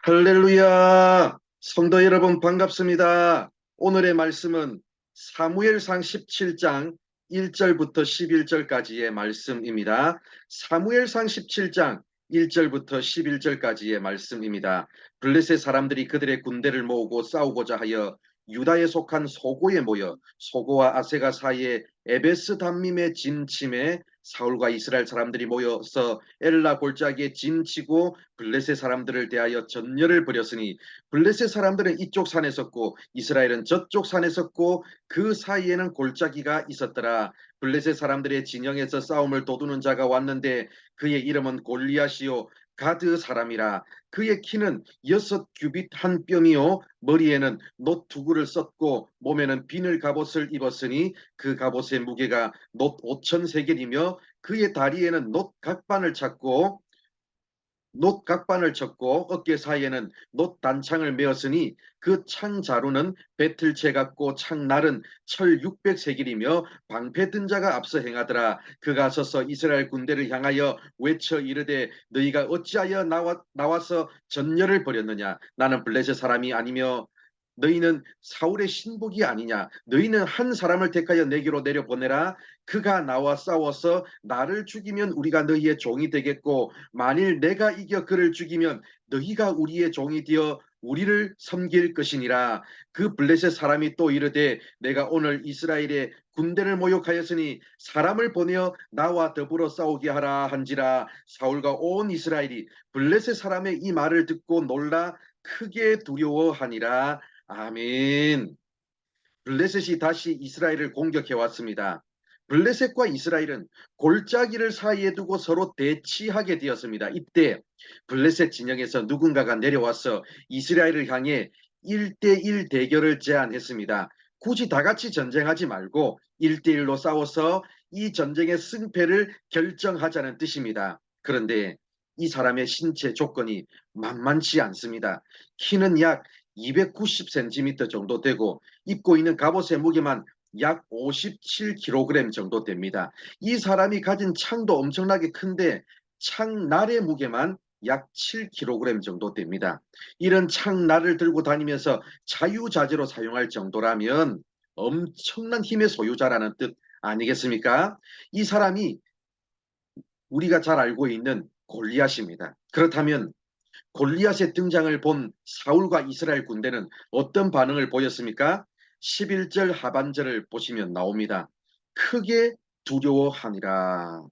할렐루야! 성도 여러분 반갑습니다. 오늘의 말씀은 사무엘상 17장 1절부터 11절까지의 말씀입니다. 사무엘상 17장 1절부터 11절까지의 말씀입니다. 블레셋 사람들이 그들의 군대를 모으고 싸우고자 하여 유다에 속한 소고에 모여 소고와 아세가 사이에 에베스 담밈의 진침에 사울과 이스라엘 사람들이 모여서 엘라 골짜기에 진치고 블레셋 사람들을 대하여 전열을 벌였으니 블레셋 사람들은 이쪽 산에 섰고 이스라엘은 저쪽 산에 섰고 그 사이에는 골짜기가 있었더라. 블레셋 사람들의 진영에서 싸움을 도두는 자가 왔는데 그의 이름은 골리앗이요 가드 사람이라. 그의 키는 6규빗 한 뼘이요 머리에는 놋 두구를 썼고 몸에는 비늘 갑옷을 입었으니 그 갑옷의 무게가 놋 5천 세겔이며 그의 다리에는 놋 각반을 쳤고 어깨 사이에는 놋 단창을 메었으니 그 창 자루는 배틀채 같고 창날은 철 600세겔이며 방패 든 자가 앞서 행하더라. 그가 서서 이스라엘 군대를 향하여 외쳐 이르되 너희가 어찌하여 나와서 전열을 벌였느냐. 나는 블레셋 사람이 아니며 너희는 사울의 신복이 아니냐. 너희는 한 사람을 택하여 내게로 내려보내라. 그가 나와 싸워서 나를 죽이면 우리가 너희의 종이 되겠고 만일 내가 이겨 그를 죽이면 너희가 우리의 종이 되어 우리를 섬길 것이니라. 그 블레셋 사람이 또 이르되 내가 오늘 이스라엘의 군대를 모욕하였으니 사람을 보내어 나와 더불어 싸우게 하라 한지라. 사울과 온 이스라엘이 블레셋 사람의 이 말을 듣고 놀라 크게 두려워하니라. 아멘. 블레셋이 다시 이스라엘을 공격해 왔습니다. 블레셋과 이스라엘은 골짜기를 사이에 두고 서로 대치하게 되었습니다. 이때 블레셋 진영에서 누군가가 내려와서 이스라엘을 향해 1대1 대결을 제안했습니다. 굳이 다 같이 전쟁하지 말고 1대1로 싸워서 이 전쟁의 승패를 결정하자는 뜻입니다. 그런데 이 사람의 신체 조건이 만만치 않습니다. 키는 약 290cm 정도 되고 입고 있는 갑옷의 무게만 약 57kg 정도 됩니다. 이 사람이 가진 창도 엄청나게 큰데 창날의 무게만 약 7kg 정도 됩니다. 이런 창날을 들고 다니면서 자유자재로 사용할 정도라면 엄청난 힘의 소유자라는 뜻 아니겠습니까? 이 사람이 우리가 잘 알고 있는 골리앗입니다. 그렇다면 골리앗의 등장을 본 사울과 이스라엘 군대는 어떤 반응을 보였습니까? 11절 하반절을 보시면 나옵니다. 크게 두려워하니라.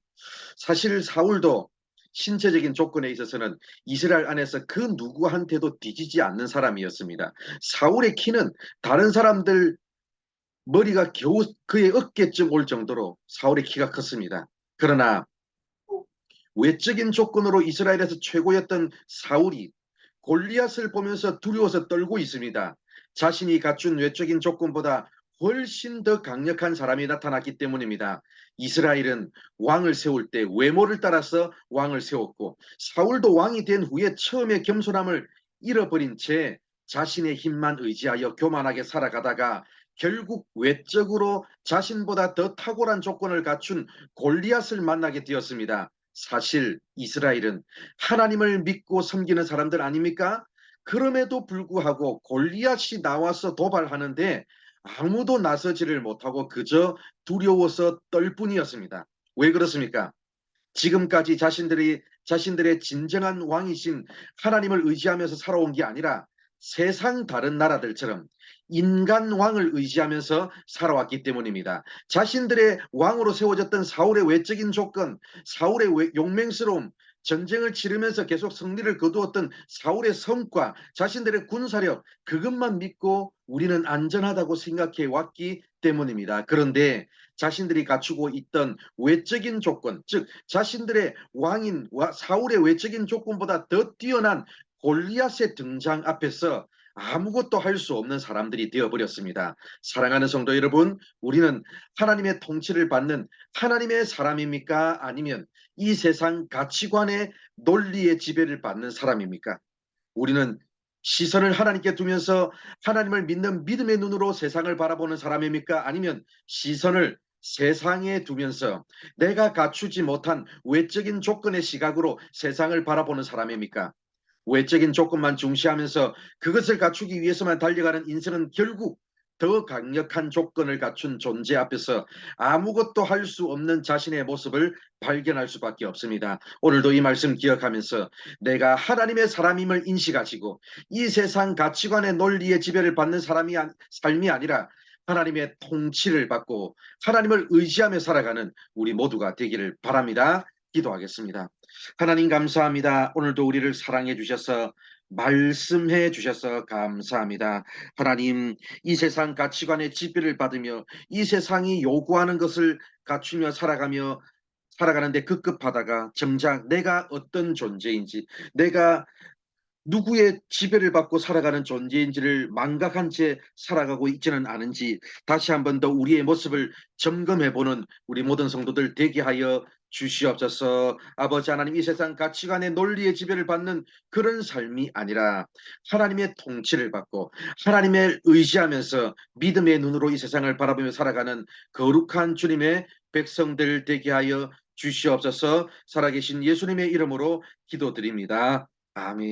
사실 사울도 신체적인 조건에 있어서는 이스라엘 안에서 그 누구한테도 뒤지지 않는 사람이었습니다. 사울의 키는 다른 사람들 머리가 겨우 그의 어깨쯤 올 정도로 사울의 키가 컸습니다. 그러나 외적인 조건으로 이스라엘에서 최고였던 사울이 골리앗을 보면서 두려워서 떨고 있습니다. 자신이 갖춘 외적인 조건보다 훨씬 더 강력한 사람이 나타났기 때문입니다. 이스라엘은 왕을 세울 때 외모를 따라서 왕을 세웠고 사울도 왕이 된 후에 처음에 겸손함을 잃어버린 채 자신의 힘만 의지하여 교만하게 살아가다가 결국 외적으로 자신보다 더 탁월한 조건을 갖춘 골리앗을 만나게 되었습니다. 사실 이스라엘은 하나님을 믿고 섬기는 사람들 아닙니까? 그럼에도 불구하고 골리앗이 나와서 도발하는데 아무도 나서지를 못하고 그저 두려워서 떨 뿐이었습니다. 왜 그렇습니까? 지금까지 자신들의 진정한 왕이신 하나님을 의지하면서 살아온 게 아니라 세상 다른 나라들처럼 인간 왕을 의지하면서 살아왔기 때문입니다. 자신들의 왕으로 세워졌던 사울의 외적인 조건, 사울의 용맹스러움, 전쟁을 치르면서 계속 승리를 거두었던 사울의 성과, 자신들의 군사력, 그것만 믿고 우리는 안전하다고 생각해 왔기 때문입니다. 그런데 자신들이 갖추고 있던 외적인 조건, 즉 자신들의 왕인 사울의 외적인 조건보다 더 뛰어난 골리앗의 등장 앞에서 아무것도 할 수 없는 사람들이 되어버렸습니다. 사랑하는 성도 여러분, 우리는 하나님의 통치를 받는 하나님의 사람입니까? 아니면 이 세상 가치관의 논리의 지배를 받는 사람입니까? 우리는 시선을 하나님께 두면서 하나님을 믿는 믿음의 눈으로 세상을 바라보는 사람입니까? 아니면 시선을 세상에 두면서 내가 갖추지 못한 외적인 조건의 시각으로 세상을 바라보는 사람입니까? 외적인 조건만 중시하면서 그것을 갖추기 위해서만 달려가는 인생은 결국 더 강력한 조건을 갖춘 존재 앞에서 아무것도 할 수 없는 자신의 모습을 발견할 수밖에 없습니다. 오늘도 이 말씀 기억하면서 내가 하나님의 사람임을 인식하시고 이 세상 가치관의 논리의 지배를 받는 삶이 아니라 하나님의 통치를 받고 하나님을 의지하며 살아가는 우리 모두가 되기를 바랍니다. 기도하겠습니다. 하나님 감사합니다. 오늘도 우리를 사랑해 주셔서 말씀해 주셔서 감사합니다. 하나님, 이 세상 가치관의 지배를 받으며 이 세상이 요구하는 것을 갖추며 살아가는데 급급하다가 정작 내가 어떤 존재인지, 내가 누구의 지배를 받고 살아가는 존재인지를 망각한 채 살아가고 있지는 않은지 다시 한번 더 우리의 모습을 점검해보는 우리 모든 성도들 되게 하여 주시옵소서. 아버지 하나님, 이 세상 가치관의 논리의 지배를 받는 그런 삶이 아니라 하나님의 통치를 받고 하나님을 의지하면서 믿음의 눈으로 이 세상을 바라보며 살아가는 거룩한 주님의 백성들 되게 하여 주시옵소서. 살아계신 예수님의 이름으로 기도드립니다. 아멘.